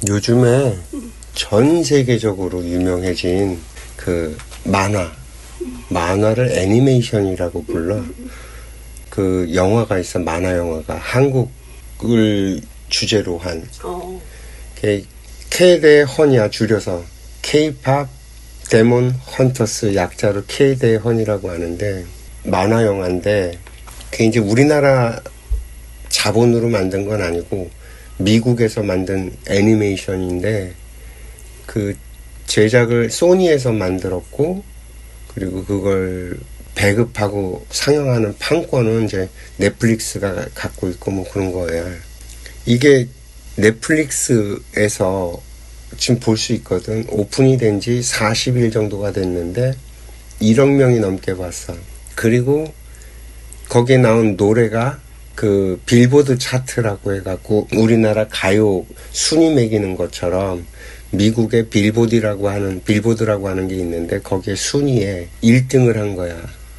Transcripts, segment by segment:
요즘에 전 세계적으로 유명해진 그 만화를 애니메이션이라고 불러. 그 영화가 있어, 만화 영화가 한국을 주제로 한 K대 헌이야, 줄여서 K-팝 데몬 헌터스, 약자로 K대 헌이라고 하는데, 만화 영화인데 그게 이제 우리나라 자본으로 만든 건 아니고 미국에서 만든 애니메이션인데, 그 제작을 소니에서 만들었고, 그리고 그걸 배급하고 상영하는 판권은 이제 넷플릭스가 갖고 있고 뭐 그런 거예요. 이게 넷플릭스에서 지금 볼 수 있거든. 오픈이 된 지 40일 정도가 됐는데 1억 명이 넘게 봤어. 그리고 거기에 나온 노래가 그 빌보드 차트라고 해갖고 우리나라 가요 순위 매기는 것처럼 미국의 빌보드라고 하는 게 있는데 거기에 순위에 1등을 한 거야.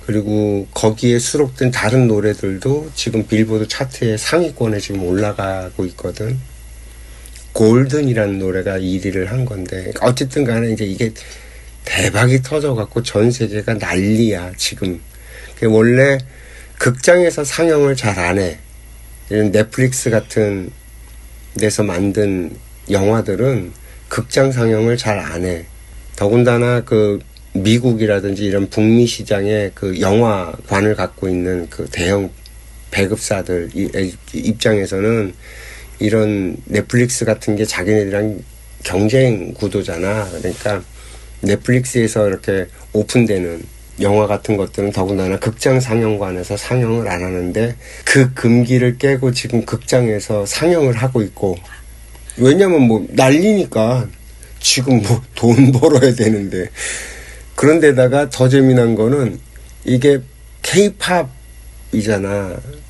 그리고 거기에 수록된 다른 노래들도 지금 빌보드 차트의 상위권에 지금 올라가고 있거든. 골든이라는 노래가 1위를 한 건데, 어쨌든 간에 이제 이게 대박이 터져갖고 전 세계가 난리야, 지금. 원래 극장에서 상영을 잘 안 해. 이런 넷플릭스 같은 데서 만든 영화들은 극장 상영을 잘 안 해. 더군다나 그 미국이라든지 이런 북미 시장에 그 영화관을 갖고 있는 그 대형 배급사들 입장에서는 이런 넷플릭스 같은 게 자기네들이랑 경쟁 구도잖아. 그러니까 넷플릭스에서 이렇게 오픈되는 영화 같은 것들은 더군다나 극장 상영관에서 상영을 안 하는데, 그 금기를 깨고 지금 극장에서 상영을 하고 있고, 왜냐면 뭐 난리니까 지금 뭐 돈 벌어야 되는데. 그런데다가 더 재미난 거는 이게 K-팝이잖아.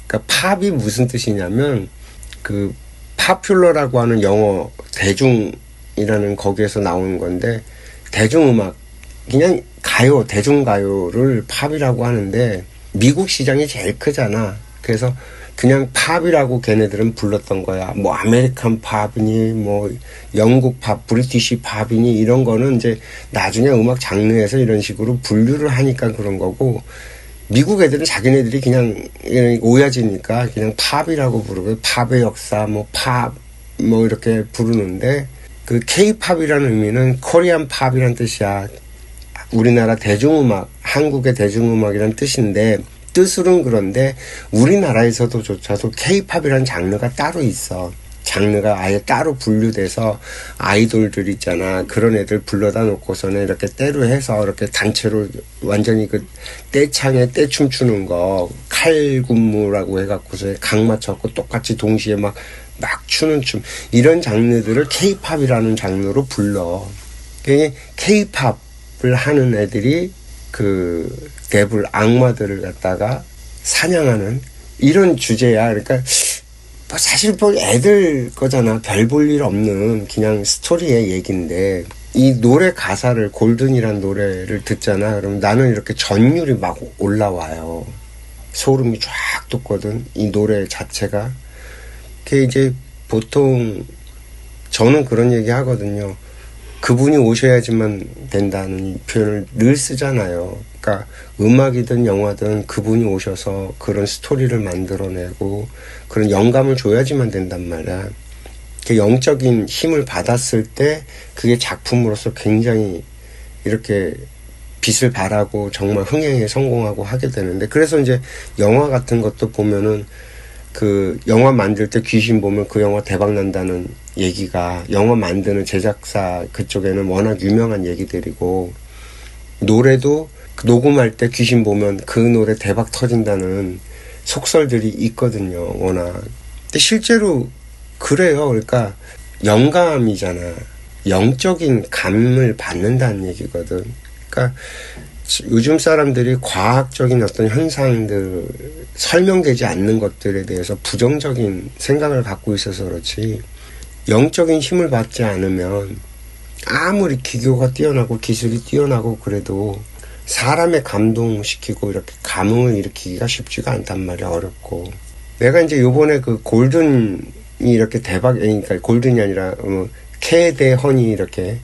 그러니까 팝이 무슨 뜻이냐면 그 파퓰러라고 하는 영어 대중이라는 거기에서 나오는 건데, 대중음악, 그냥 가요, 대중가요를 팝이라고 하는데 미국 시장이 제일 크잖아. 그래서 그냥 팝이라고 걔네들은 불렀던 거야. 뭐 아메리칸 팝이니 뭐 영국 팝, 브리티시 팝이니 이런 거는 이제 나중에 음악 장르에서 이런 식으로 분류를 하니까 그런 거고, 미국 애들은 자기네들이 그냥 오야지니까 그냥 팝이라고 부르고, 팝의 역사, 뭐 팝, 뭐 이렇게 부르는데, 그 K-팝이라는 의미는 코리안 팝이란 뜻이야. 우리나라 대중음악, 한국의 대중음악이란 뜻인데, 뜻으로는 그런데 우리나라에서도조차도 K-팝이라는 장르가 따로 있어. 장르가 아예 따로 분류돼서 아이돌들 있잖아. 그런 애들 불러다 놓고서는 이렇게 때로 해서 이렇게 단체로 완전히 그 떼창에 떼춤 추는 거, 칼군무라고 해갖고서 각 맞춰갖고 똑같이 동시에 막 추는 춤. 이런 장르들을 K-팝이라는 장르로 불러. K-팝을 하는 애들이 그 데블 악마들을 갖다가 사냥하는 이런 주제야. 그러니까 뭐 사실 뭐 애들 거잖아. 별 볼 일 없는 그냥 스토리의 얘기인데, 이 노래 가사를, 골든이란 노래를 듣잖아. 그럼 나는 이렇게 전율이 막 올라와요. 소름이 쫙 돋거든, 이 노래 자체가. 그게 이제 보통 저는 그런 얘기 하거든요. 그분이 오셔야지만 된다는 표현을 늘 쓰잖아요. 그러니까 음악이든 영화든 그분이 오셔서 그런 스토리를 만들어내고 그런 영감을 줘야지만 된단 말이야. 영적인 힘을 받았을 때 그게 작품으로서 굉장히 이렇게 빛을 발하고 정말 흥행에 성공하고 하게 되는데, 그래서 이제 영화 같은 것도 보면은 그 영화 만들 때 귀신 보면 그 영화 대박 난다는 얘기가 영화 만드는 제작사 그쪽에는 워낙 유명한 얘기들이고, 노래도 녹음할 때 귀신 보면 그 노래 대박 터진다는 속설들이 있거든요, 워낙. 근데 실제로 그래요. 그러니까 영감이잖아. 영적인 감을 받는다는 얘기거든. 그러니까 요즘 사람들이 과학적인 어떤 현상들, 설명되지 않는 것들에 대해서 부정적인 생각을 갖고 있어서 그렇지, 영적인 힘을 받지 않으면 아무리 기교가 뛰어나고 기술이 뛰어나고 그래도 사람의 감동시키고 이렇게 감흥을 일으키기가 쉽지가 않단 말이야. 어렵고. 내가 이제 요번에 그 골든이 이렇게 그러니까 골든이 아니라 캐대헌이 이렇게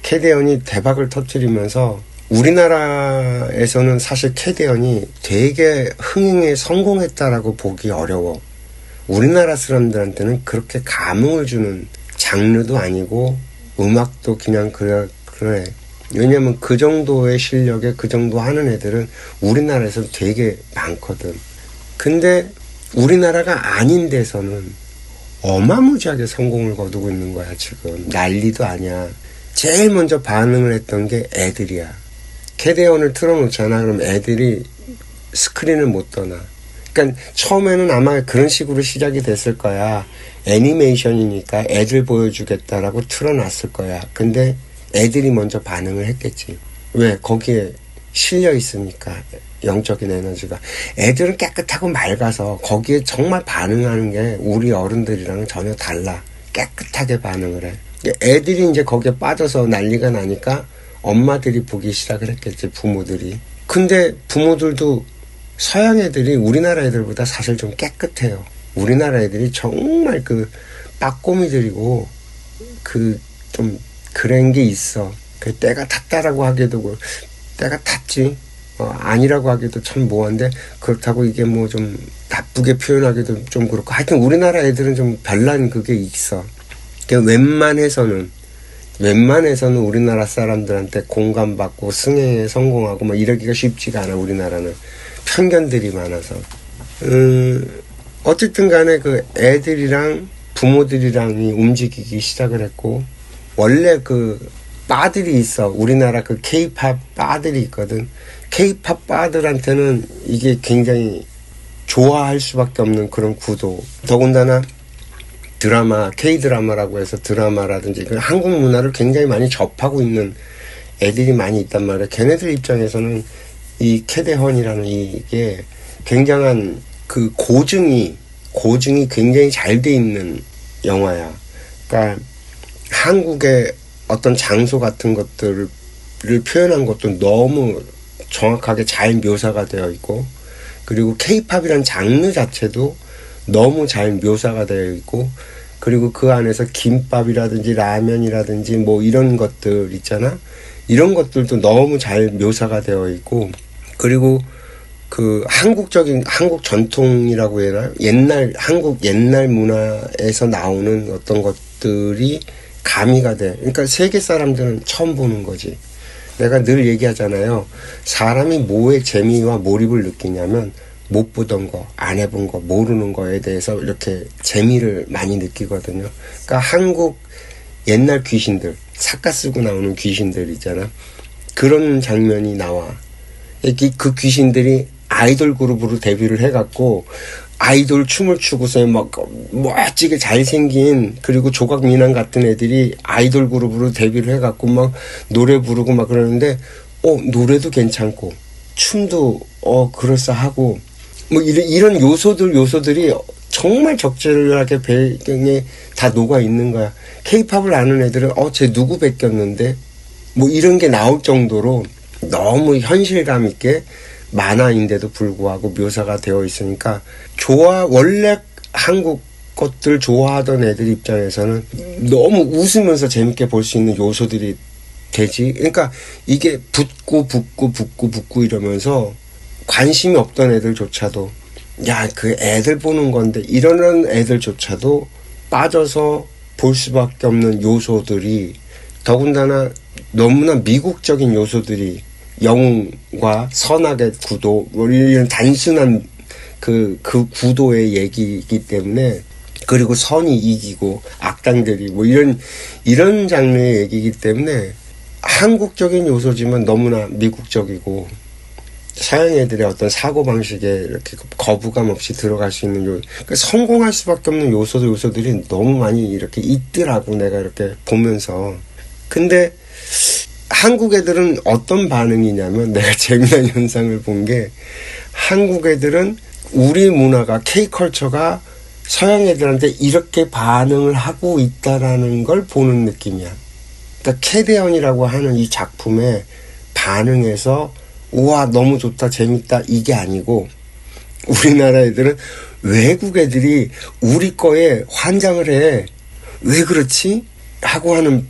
캐대헌이 대박을 터뜨리면서 우리나라에서는 사실 캐대헌이 되게 흥행에 성공했다라고 보기 어려워. 우리나라 사람들한테는 그렇게 감흥을 주는 장르도 아니고 음악도 그냥 그래. 왜냐면 그 정도의 실력에 그 정도 하는 애들은 우리나라에서 되게 많거든. 근데 우리나라가 아닌 데서는 어마무지하게 성공을 거두고 있는 거야. 지금 난리도 아니야. 제일 먼저 반응을 했던 게 애들이야. 캐대헌을 틀어놓잖아. 그럼 애들이 스크린을 못 떠나. 그러니까 처음에는 아마 그런 식으로 시작이 됐을 거야. 애니메이션이니까 애들 보여주겠다라고 틀어놨을 거야. 근데 애들이 먼저 반응을 했겠지. 왜? 거기에 실려 있으니까. 영적인 에너지가. 애들은 깨끗하고 맑아서 거기에 정말 반응하는 게 우리 어른들이랑은 전혀 달라. 깨끗하게 반응을 해. 애들이 이제 거기에 빠져서 난리가 나니까 엄마들이 보기 시작을 했겠지. 부모들이. 근데 부모들도 서양 애들이 우리나라 애들보다 사실 좀 깨끗해요. 우리나라 애들이 정말 그 빠꼬미들이고 좀 그런 게 있어. 그 때가 탔다라고 하기도 때가 탔지. 아니라고 하기도 참 뭐한데 그렇다고 이게 뭐 좀 나쁘게 표현하기도 좀 그렇고 하여튼 우리나라 애들은 좀 별난 그게 있어. 그러니까 웬만해서는 우리나라 사람들한테 공감받고 승행에 성공하고 막 이러기가 쉽지가 않아. 우리나라는 편견들이 많아서. 어쨌든 간에 그 애들이랑 부모들이랑이 움직이기 시작을 했고, 원래 그 바들이 있어. 우리나라 그 K-팝 바들이 있거든. K-팝 바들한테는 이게 굉장히 좋아할 수밖에 없는 그런 구도. 더군다나 드라마, K-드라마라고 해서 드라마라든지 그 한국 문화를 굉장히 많이 접하고 있는 애들이 많이 있단 말이야. 걔네들 입장에서는 이 캐대헌이라는 이게 굉장한 그 고증이 굉장히 잘 돼 있는 영화야. 그러니까 한국의 어떤 장소 같은 것들을 표현한 것도 너무 정확하게 잘 묘사가 되어 있고, 그리고 K-팝이란 장르 자체도 너무 잘 묘사가 되어 있고, 그리고 그 안에서 김밥이라든지 라면이라든지 뭐 이런 것들 있잖아. 이런 것들도 너무 잘 묘사가 되어 있고, 그리고 그 한국 전통이라고 해야 되나? 한국 옛날 문화에서 나오는 어떤 것들이 가미가 돼. 그러니까 세계 사람들은 처음 보는 거지. 내가 늘 얘기하잖아요. 사람이 뭐에 재미와 몰입을 느끼냐면 못 보던 거, 안 해본 거, 모르는 거에 대해서 이렇게 재미를 많이 느끼거든요. 그러니까 한국 옛날 귀신들, 삿갓 쓰고 나오는 귀신들 있잖아. 그런 장면이 나와. 그 귀신들이 아이돌 그룹으로 데뷔를 해갖고 아이돌 춤을 추고서 막 멋지게 잘생긴, 그리고 조각미남 같은 애들이 아이돌 그룹으로 데뷔를 해갖고 막 노래 부르고 막 그러는데 노래도 괜찮고 춤도 그럴싸하고 뭐 이런 요소들이 정말 적절하게 배경에 다 녹아 있는 거야. K-팝을 아는 애들은 쟤 누구 뺏겼는데 뭐 이런 게 나올 정도로 너무 현실감 있게 만화인데도 불구하고 묘사가 되어 있으니까 원래 한국 것들 좋아하던 애들 입장에서는 너무 웃으면서 재밌게 볼 수 있는 요소들이 되지. 그러니까 이게 붙고 이러면서 관심이 없던 애들조차도 그 애들 보는 건데 이러는 애들조차도 빠져서 볼 수밖에 없는 요소들이, 더군다나 너무나 미국적인 요소들이, 영웅과 선악의 구도, 이런 단순한 그 구도의 얘기이기 때문에, 그리고 선이 이기고 악당들이 뭐 이런 장르의 얘기이기 때문에 한국적인 요소지만 너무나 미국적이고 서양 애들의 어떤 사고방식에 이렇게 거부감 없이 들어갈 수 있는 그러니까 성공할 수밖에 없는 요소들이 너무 많이 이렇게 있더라고, 내가 이렇게 보면서. 근데 한국 애들은 어떤 반응이냐면, 내가 재미난 현상을 본 게, 한국 애들은 우리 문화가, K컬처가 서양 애들한테 이렇게 반응을 하고 있다라는 걸 보는 느낌이야. 그러니까 캐대헌이라고 하는 이 작품에 반응해서 우와 너무 좋다 재밌다 이게 아니고, 우리나라 애들은 외국 애들이 우리 거에 환장을 해. 왜 그렇지? 하고 하는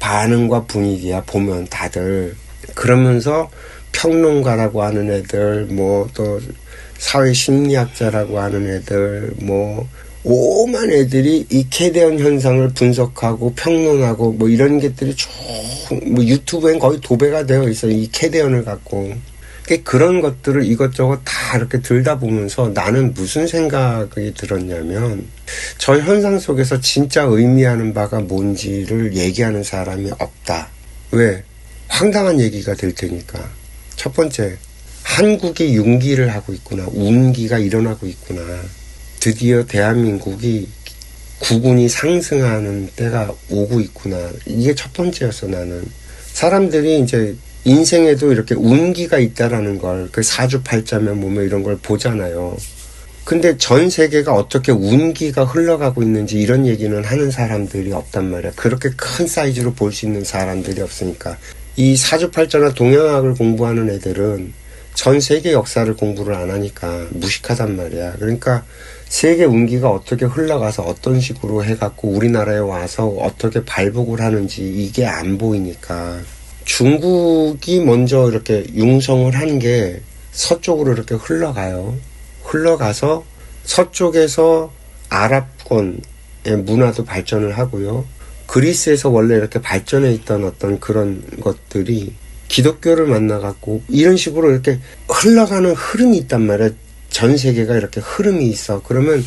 반응과 분위기야 보면 다들. 그러면서 평론가라고 하는 애들, 뭐 또 사회심리학자라고 하는 애들, 뭐 오만 애들이 이 캐대언 현상을 분석하고 평론하고 뭐 이런 것들이 쭉 뭐 유튜브엔 거의 도배가 되어 있어, 이 캐대언을 갖고. 그런 것들을 이것저것 다 이렇게 들다 보면서 나는 무슨 생각이 들었냐면, 저 현상 속에서 진짜 의미하는 바가 뭔지를 얘기하는 사람이 없다. 왜? 황당한 얘기가 될 테니까. 첫 번째, 한국이 융기를 하고 있구나. 운기가 일어나고 있구나. 드디어 대한민국이 국운이 상승하는 때가 오고 있구나. 이게 첫 번째였어, 나는. 사람들이 이제 인생에도 이렇게 운기가 있다라는 걸, 그 사주팔자면 뭐면 이런 걸 보잖아요. 근데 전 세계가 어떻게 운기가 흘러가고 있는지 이런 얘기는 하는 사람들이 없단 말이야. 그렇게 큰 사이즈로 볼 수 있는 사람들이 없으니까. 이 사주팔자나 동양학을 공부하는 애들은 전 세계 역사를 공부를 안 하니까 무식하단 말이야. 그러니까 세계 운기가 어떻게 흘러가서 어떤 식으로 해갖고 우리나라에 와서 어떻게 발복을 하는지 이게 안 보이니까. 중국이 먼저 이렇게 융성을 한 게 서쪽으로 이렇게 흘러가요. 흘러가서 서쪽에서 아랍권의 문화도 발전을 하고요. 그리스에서 원래 이렇게 발전해 있던 어떤 그런 것들이 기독교를 만나갖고 이런 식으로 이렇게 흘러가는 흐름이 있단 말이야. 전 세계가 이렇게 흐름이 있어. 그러면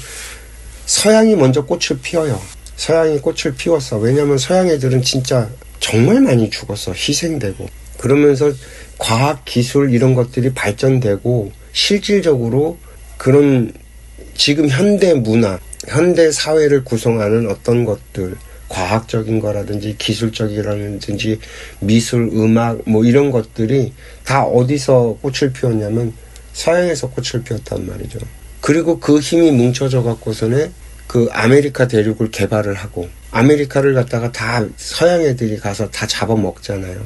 서양이 먼저 꽃을 피워요. 서양이 꽃을 피웠어. 왜냐면 서양 애들은 진짜 정말 많이 죽었어. 희생되고. 그러면서 과학, 기술 이런 것들이 발전되고 실질적으로 그런 지금 현대 문화, 현대 사회를 구성하는 어떤 것들, 과학적인 거라든지 기술적이라든지 미술, 음악 뭐 이런 것들이 다 어디서 꽃을 피웠냐면 서양에서 꽃을 피웠단 말이죠. 그리고 그 힘이 뭉쳐져 갖고서는 그 아메리카 대륙을 개발을 하고, 아메리카를 갖다가 다 서양 애들이 가서 다 잡아먹잖아요.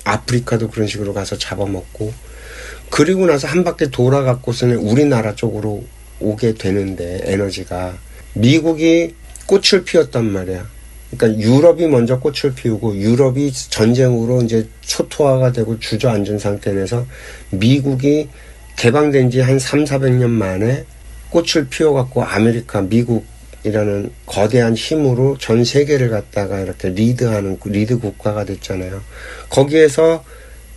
아프리카도 그런 식으로 가서 잡아먹고, 그리고 나서 한 바퀴 돌아갖고서는 우리나라 쪽으로 오게 되는데, 에너지가 미국이 꽃을 피웠단 말이야. 그러니까 유럽이 먼저 꽃을 피우고, 유럽이 전쟁으로 이제 초토화가 되고 주저앉은 상태에서 미국이 개방된 지 한 300~400년 만에 꽃을 피워갖고 아메리카, 미국이라는 거대한 힘으로 전 세계를 갖다가 이렇게 리드하는 리드 국가가 됐잖아요. 거기에서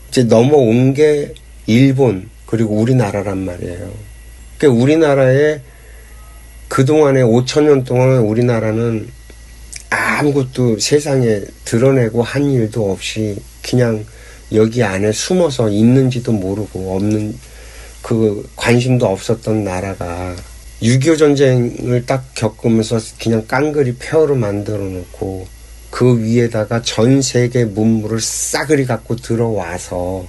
이제 넘어온 게 일본, 그리고 우리나라란 말이에요. 그러니까 우리나라에 그동안에 5,000년 동안 우리나라는 아무것도 세상에 드러내고 한 일도 없이 그냥 여기 안에 숨어서 있는지도 모르고 없는 그 관심도 없었던 나라가 6.25 전쟁을 딱 겪으면서 그냥 깡그리 폐허로 만들어 놓고 그 위에다가 전 세계 문물을 싸그리 갖고 들어와서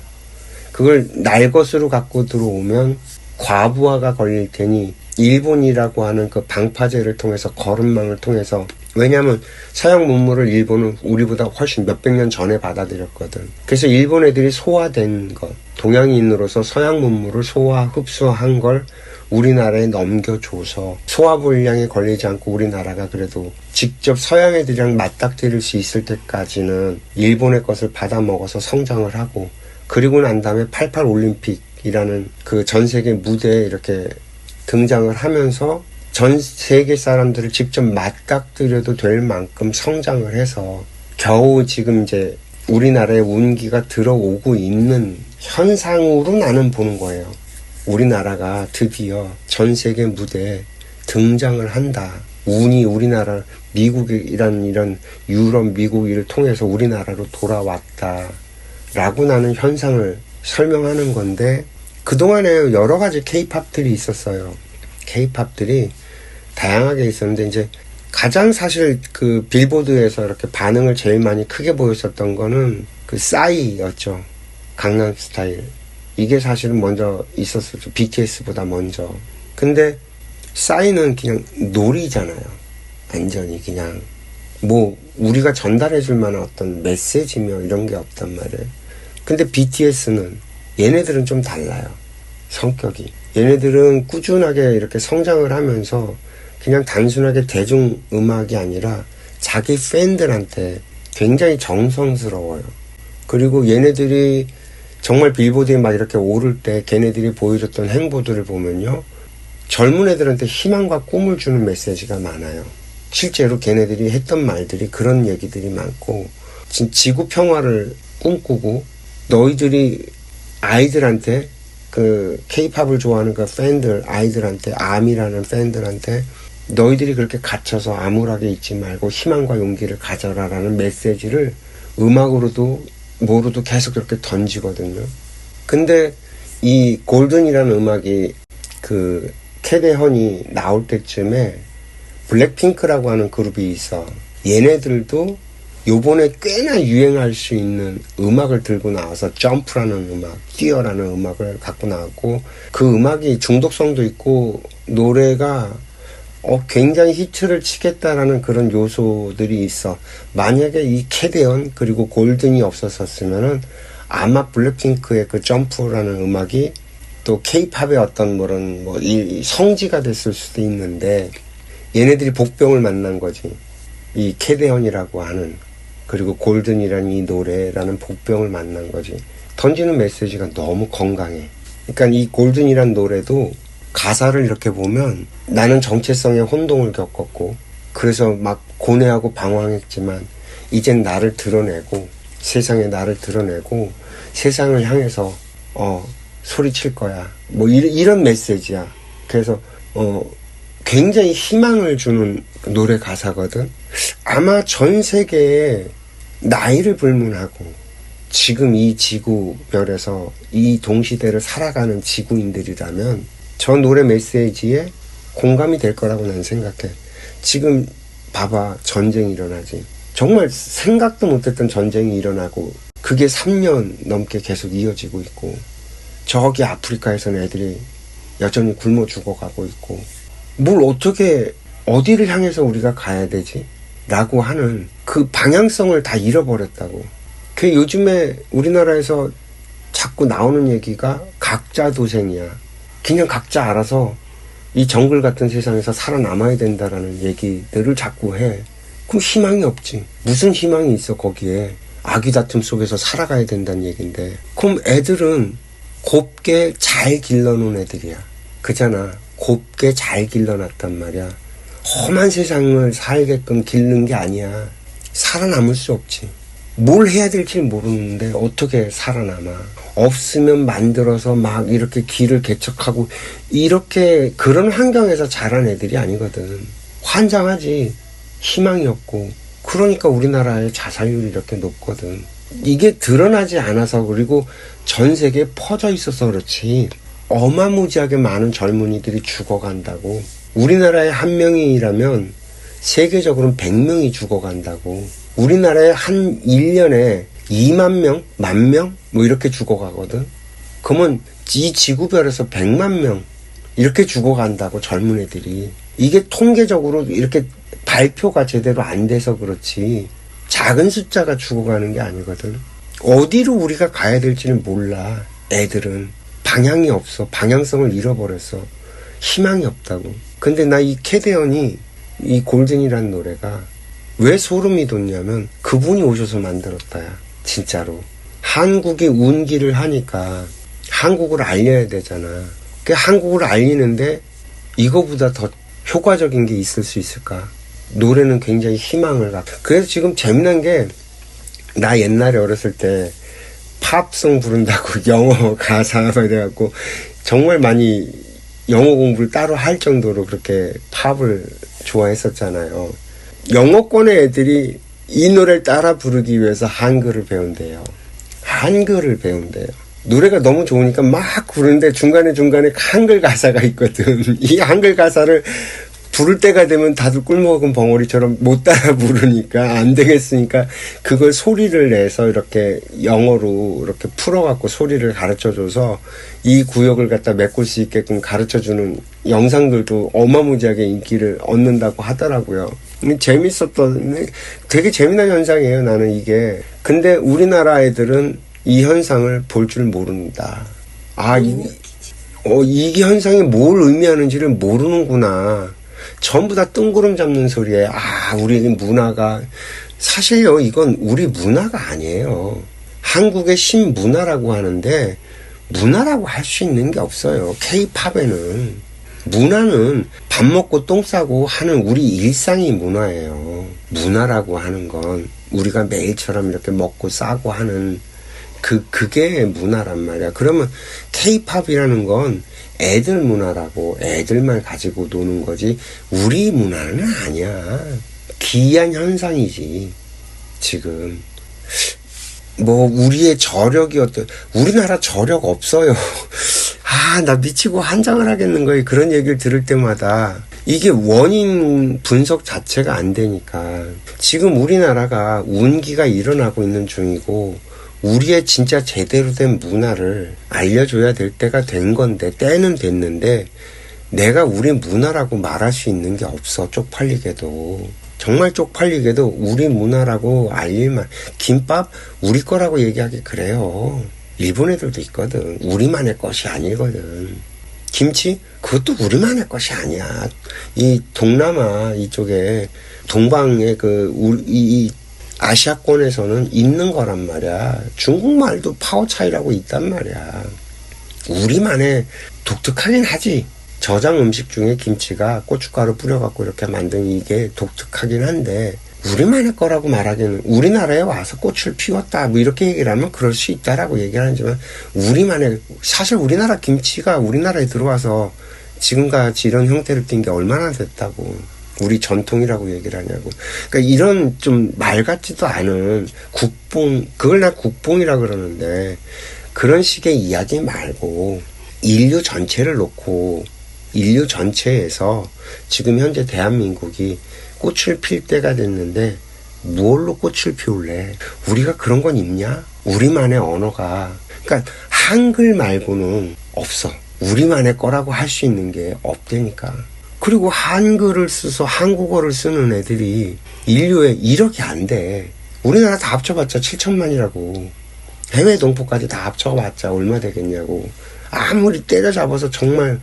그걸 날 것으로 갖고 들어오면 과부하가 걸릴 테니 일본이라고 하는 그 방파제를 통해서 거름망을 통해서, 왜냐하면 서양 문물을 일본은 우리보다 훨씬 몇백 년 전에 받아들였거든. 그래서 일본 애들이 소화된 것, 동양인으로서 서양 문물을 소화, 흡수한 걸 우리나라에 넘겨줘서 소화불량에 걸리지 않고 우리나라가 그래도 직접 서양 애들이랑 맞닥뜨릴 수 있을 때까지는 일본의 것을 받아먹어서 성장을 하고, 그리고 난 다음에 88 올림픽이라는 그 전 세계 무대에 이렇게 등장을 하면서 전 세계 사람들을 직접 맞닥뜨려도 될 만큼 성장을 해서 겨우 지금 이제 우리나라에 운기가 들어오고 있는 현상으로 나는 보는 거예요. 우리나라가 드디어 전 세계 무대에 등장을 한다. 운이 우리나라, 미국이란 이런 유럽, 미국을 통해서 우리나라로 돌아왔다. 라고 나는 현상을 설명하는 건데, 그동안에 여러 가지 케이팝들이 있었어요. 케이팝들이 다양하게 있었는데, 이제 가장 사실 그 빌보드에서 이렇게 반응을 제일 많이 크게 보였었던 거는 그 싸이였죠. 강남 스타일. 이게 사실은 먼저 있었었죠. BTS보다 먼저. 근데 싸이는 그냥 놀이잖아요. 완전히 그냥 뭐 우리가 전달해 줄 만한 어떤 메시지며 이런 게 없단 말이에요. 근데 BTS는 얘네들은 좀 달라요. 성격이. 얘네들은 꾸준하게 이렇게 성장을 하면서 그냥 단순하게 대중음악이 아니라 자기 팬들한테 굉장히 정성스러워요. 그리고 얘네들이 정말 빌보드에 막 이렇게 오를 때 걔네들이 보여줬던 행보들을 보면요, 젊은 애들한테 희망과 꿈을 주는 메시지가 많아요. 실제로 걔네들이 했던 말들이 그런 얘기들이 많고, 지구 평화를 꿈꾸고, 너희들이 아이들한테 그 케이팝을 좋아하는 그 팬들, 아이들한테, 아미라는 팬들한테 너희들이 그렇게 갇혀서 암울하게 있지 말고 희망과 용기를 가져라라는 메시지를 음악으로도 뭐로도 계속 그렇게 던지거든요. 근데 이 골든이라는 음악이 그 캐대헌이 나올 때쯤에 블랙핑크라고 하는 그룹이 있어. 얘네들도 요번에 꽤나 유행할 수 있는 음악을 들고 나와서 점프라는 음악, 뛰어라는 음악을 갖고 나왔고, 그 음악이 중독성도 있고 노래가 굉장히 히트를 치겠다라는 그런 요소들이 있어. 만약에 이 캐대헌 그리고 골든이 없었었으면은 아마 블랙핑크의 그 점프라는 음악이 또 케이팝의 어떤 이 성지가 됐을 수도 있는데, 얘네들이 복병을 만난 거지. 이 캐대헌이라고 하는, 그리고 골든이라는 이 노래라는 복병을 만난 거지. 던지는 메시지가 너무 건강해. 그러니까 이 골든이란 노래도 가사를 이렇게 보면 나는 정체성의 혼동을 겪었고, 그래서 막 고뇌하고 방황했지만 이젠 나를 드러내고, 세상에 나를 드러내고 세상을 향해서 소리칠 거야. 뭐 이런 메시지야. 그래서 굉장히 희망을 주는 노래 가사거든. 아마 전 세계에 나이를 불문하고 지금 이 지구별에서 이 동시대를 살아가는 지구인들이라면 저 노래 메시지에 공감이 될 거라고 난 생각해. 지금 봐봐, 전쟁이 일어나지. 정말 생각도 못했던 전쟁이 일어나고 그게 3년 넘게 계속 이어지고 있고, 저기 아프리카에서는 애들이 여전히 굶어 죽어가고 있고, 뭘 어떻게 어디를 향해서 우리가 가야 되지? 라고 하는 그 방향성을 다 잃어버렸다고. 그 요즘에 우리나라에서 자꾸 나오는 얘기가 각자 도생이야. 그냥 각자 알아서 이 정글 같은 세상에서 살아남아야 된다라는 얘기들을 자꾸 해. 그럼 희망이 없지. 무슨 희망이 있어 거기에. 아기 다툼 속에서 살아가야 된다는 얘긴데. 그럼 애들은 곱게 잘 길러놓은 애들이야. 그잖아. 곱게 잘 길러놨단 말이야. 험한 세상을 살게끔 기르는 게 아니야. 살아남을 수 없지. 뭘 해야 될지 모르는데 어떻게 살아남아. 없으면 만들어서 막 이렇게 길을 개척하고, 이렇게 그런 환경에서 자란 애들이 아니거든. 환장하지. 희망이 없고. 그러니까 우리나라의 자살률이 이렇게 높거든. 이게 드러나지 않아서, 그리고 전 세계에 퍼져 있어서 그렇지 어마무지하게 많은 젊은이들이 죽어간다고. 우리나라에 한 명이라면 세계적으로는 100명이 죽어간다고. 우리나라에 한 1년에 2만 명, 10,000명 뭐 이렇게 죽어가거든. 그러면 이 지구별에서 100만 명 이렇게 죽어간다고, 젊은 애들이. 이게 통계적으로 이렇게 발표가 제대로 안 돼서 그렇지 작은 숫자가 죽어가는 게 아니거든. 어디로 우리가 가야 될지는 몰라. 애들은 방향이 없어. 방향성을 잃어버렸어. 희망이 없다고. 근데 나 이 캐대헌이, 이 골든이라는 노래가 왜 소름이 돋냐면 그분이 오셔서 만들었다야. 진짜로. 한국이 운기를 하니까 한국을 알려야 되잖아. 그 한국을 알리는데 이거보다 더 효과적인 게 있을 수 있을까? 노래는 굉장히 희망을 갖고. 그래서 지금 재미난 게, 나 옛날에 어렸을 때 팝송 부른다고 영어 가사가 돼갖고 정말 많이 영어 공부를 따로 할 정도로 그렇게 팝을 좋아했었잖아요. 영어권의 애들이 이 노래를 따라 부르기 위해서 한글을 배운대요. 한글을 배운대요. 노래가 너무 좋으니까 막 부르는데 중간에 한글 가사가 있거든. 이 한글 가사를 부를 때가 되면 다들 꿀먹은 벙어리처럼 못 따라 부르니까 안 되겠으니까 그걸 소리를 내서 이렇게 영어로 이렇게 풀어갖고 소리를 가르쳐줘서 이 구역을 갖다 메꿀 수 있게끔 가르쳐주는 영상들도 어마무지하게 인기를 얻는다고 하더라고요. 재밌었던, 되게 재미난 현상이에요, 나는 이게. 근데 우리나라 애들은 이 현상을 볼 줄 모른다. 이 현상이 뭘 의미하는지를 모르는구나. 전부 다 뜬구름 잡는 소리에, 우리 문화가, 사실요, 이건 우리 문화가 아니에요. 한국의 신문화라고 하는데, 문화라고 할 수 있는 게 없어요. K-팝에는. 문화는 밥 먹고 똥 싸고 하는 우리 일상이 문화예요. 문화라고 하는 건 우리가 매일처럼 이렇게 먹고 싸고 하는 그게 문화란 말이야. 그러면 K-팝이라는 건 애들 문화라고 애들만 가지고 노는 거지 우리 문화는 아니야. 기이한 현상이지. 지금 우리의 저력이 우리나라 저력 없어요. 나 미치고 한장을 하겠는 거예요. 그런 얘기를 들을 때마다 이게 원인 분석 자체가 안 되니까 지금 우리나라가 운기가 일어나고 있는 중이고 우리의 진짜 제대로 된 문화를 알려줘야 될 때가 된 건데 때는 됐는데 내가 우리 문화라고 말할 수 있는 게 없어. 쪽팔리게도. 정말 쪽팔리게도 우리 문화라고 알릴만. 김밥 우리 거라고 얘기하기 그래요. 일본 애들도 있거든. 우리만의 것이 아니거든. 김치 그것도 우리만의 것이 아니야. 이 동남아 이쪽에 동방의 이 아시아권에서는 있는 거란 말이야. 중국말도 파워 차이라고 있단 말이야. 우리만의 독특하긴 하지. 저장 음식 중에 김치가 고춧가루 뿌려갖고 이렇게 만든 이게 독특하긴 한데 우리만의 거라고 말하기는 우리나라에 와서 꽃을 피웠다 이렇게 얘기를 하면 그럴 수 있다라고 얘기를 하지만 사실 우리나라 김치가 우리나라에 들어와서 지금같이 이런 형태를 띈 게 얼마나 됐다고 우리 전통이라고 얘기를 하냐고. 그러니까 이런 좀 말 같지도 않은 그걸 나 국뽕이라 그러는데 그런 식의 이야기 말고 인류 전체를 놓고 인류 전체에서 지금 현재 대한민국이 꽃을 필 때가 됐는데 뭘로 꽃을 피울래? 우리가 그런 건 있냐? 우리만의 언어가 그러니까 한글 말고는 없어. 우리만의 거라고 할 수 있는 게 없다니까. 그리고 한글을 써서 한국어를 쓰는 애들이 인류에 1억이 안 돼. 우리나라 다 합쳐봤자 7천만이라고. 해외 동포까지 다 합쳐봤자 얼마 되겠냐고. 아무리 때려잡아서 정말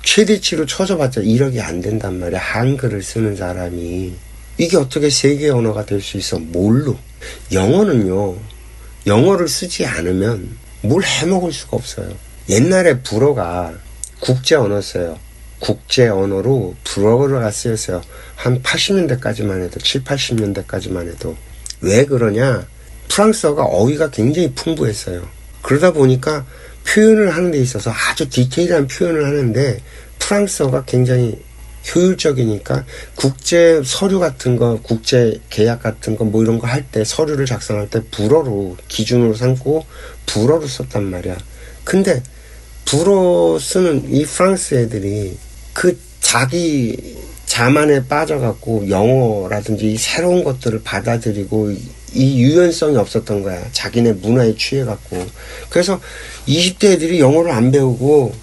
최대치로 쳐줘봤자 1억이 안 된단 말이야. 한글을 쓰는 사람이. 이게 어떻게 세계 언어가 될 수 있어? 뭘로? 영어는요. 영어를 쓰지 않으면 뭘 해먹을 수가 없어요. 옛날에 불어가 국제 언어였어요. 국제 언어로 불어가 쓰였어요. 한 80년대까지만 해도 7, 80년대까지만 해도. 왜 그러냐? 프랑스어가 어휘가 굉장히 풍부했어요. 그러다 보니까 표현을 하는 데 있어서 아주 디테일한 표현을 하는데 프랑스어가 굉장히 효율적이니까 국제 서류 같은 거, 국제 계약 같은 거 이런 거 할 때 서류를 작성할 때 불어로 기준으로 삼고 불어로 썼단 말이야. 근데 불어 쓰는 이 프랑스 애들이 자기 자만에 빠져갖고 영어라든지 새로운 것들을 받아들이고 이 유연성이 없었던 거야. 자기네 문화에 취해갖고. 그래서 20대 애들이 영어를 안 배우고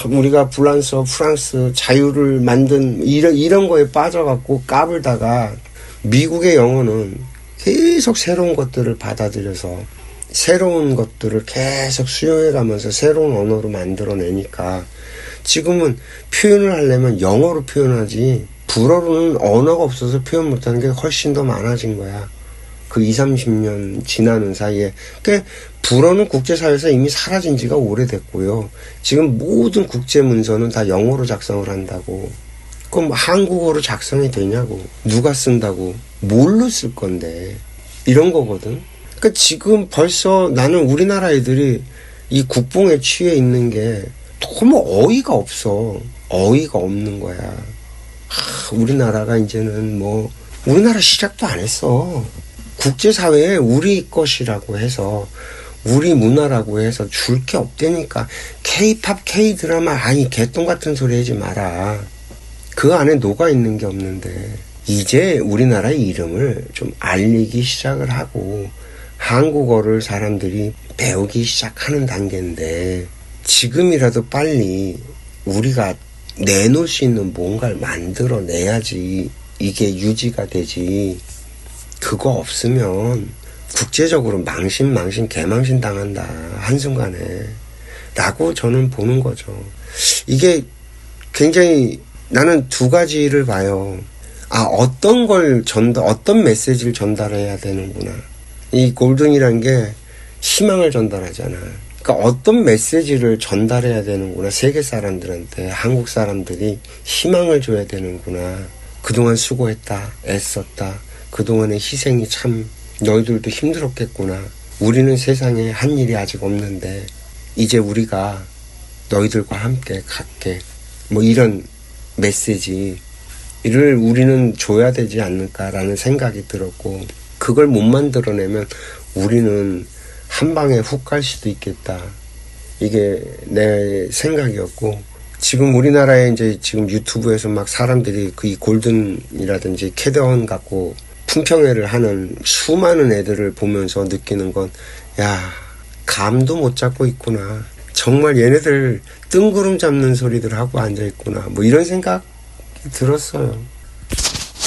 우리가 불란서, 프랑스 자유를 만든 이런 거에 빠져갖고 까불다가 미국의 영어는 계속 새로운 것들을 받아들여서 새로운 것들을 계속 수용해가면서 새로운 언어로 만들어내니까 지금은 표현을 하려면 영어로 표현하지 불어로는 언어가 없어서 표현 못하는 게 훨씬 더 많아진 거야. 그 20, 30년 지나는 사이에. 그러니까 불어는 국제사회에서 이미 사라진 지가 오래됐고요. 지금 모든 국제문서는 다 영어로 작성을 한다고. 그럼 한국어로 작성이 되냐고. 누가 쓴다고. 뭘로 쓸 건데. 이런 거거든. 그러니까 지금 벌써 나는 우리나라 애들이 이 국뽕에 취해 있는 게 너무 어이가 없어. 어이가 없는 거야. 우리나라가 이제는 우리나라 시작도 안 했어. 국제사회에 우리 것이라고 해서 우리 문화라고 해서 줄 게 없다니까. K-팝, K-드라마 개똥 같은 소리 하지 마라. 그 안에 녹아 있는 게 없는데 이제 우리나라의 이름을 좀 알리기 시작을 하고 한국어를 사람들이 배우기 시작하는 단계인데 지금이라도 빨리 우리가 내놓을 수 있는 뭔가를 만들어내야지 이게 유지가 되지. 그거 없으면 국제적으로 망신 개망신 당한다 한순간에 라고 저는 보는 거죠. 이게 굉장히 나는 두 가지를 봐요. 어떤 메시지를 전달해야 되는구나. 이 골든이란 게 희망을 전달하잖아. 그러니까 어떤 메시지를 전달해야 되는구나. 세계 사람들한테, 한국 사람들이 희망을 줘야 되는구나. 그동안 수고했다, 애썼다. 그동안의 희생이 참 너희들도 힘들었겠구나. 우리는 세상에 한 일이 아직 없는데 이제 우리가 너희들과 함께 갈게. 뭐 이런 메시지를 우리는 줘야 되지 않을까라는 생각이 들었고, 그걸 못 만들어내면 우리는 한 방에 훅 갈 수도 있겠다. 이게 내 생각이었고, 지금 우리나라에 이제 지금 유튜브에서 막 사람들이 그 이 골든이라든지 캐드원 갖고 품평회를 하는 수많은 애들을 보면서 느끼는 건, 야, 감도 못 잡고 있구나. 정말 얘네들 뜬구름 잡는 소리들 하고 앉아있구나. 뭐 이런 생각이 들었어요.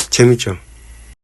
재밌죠?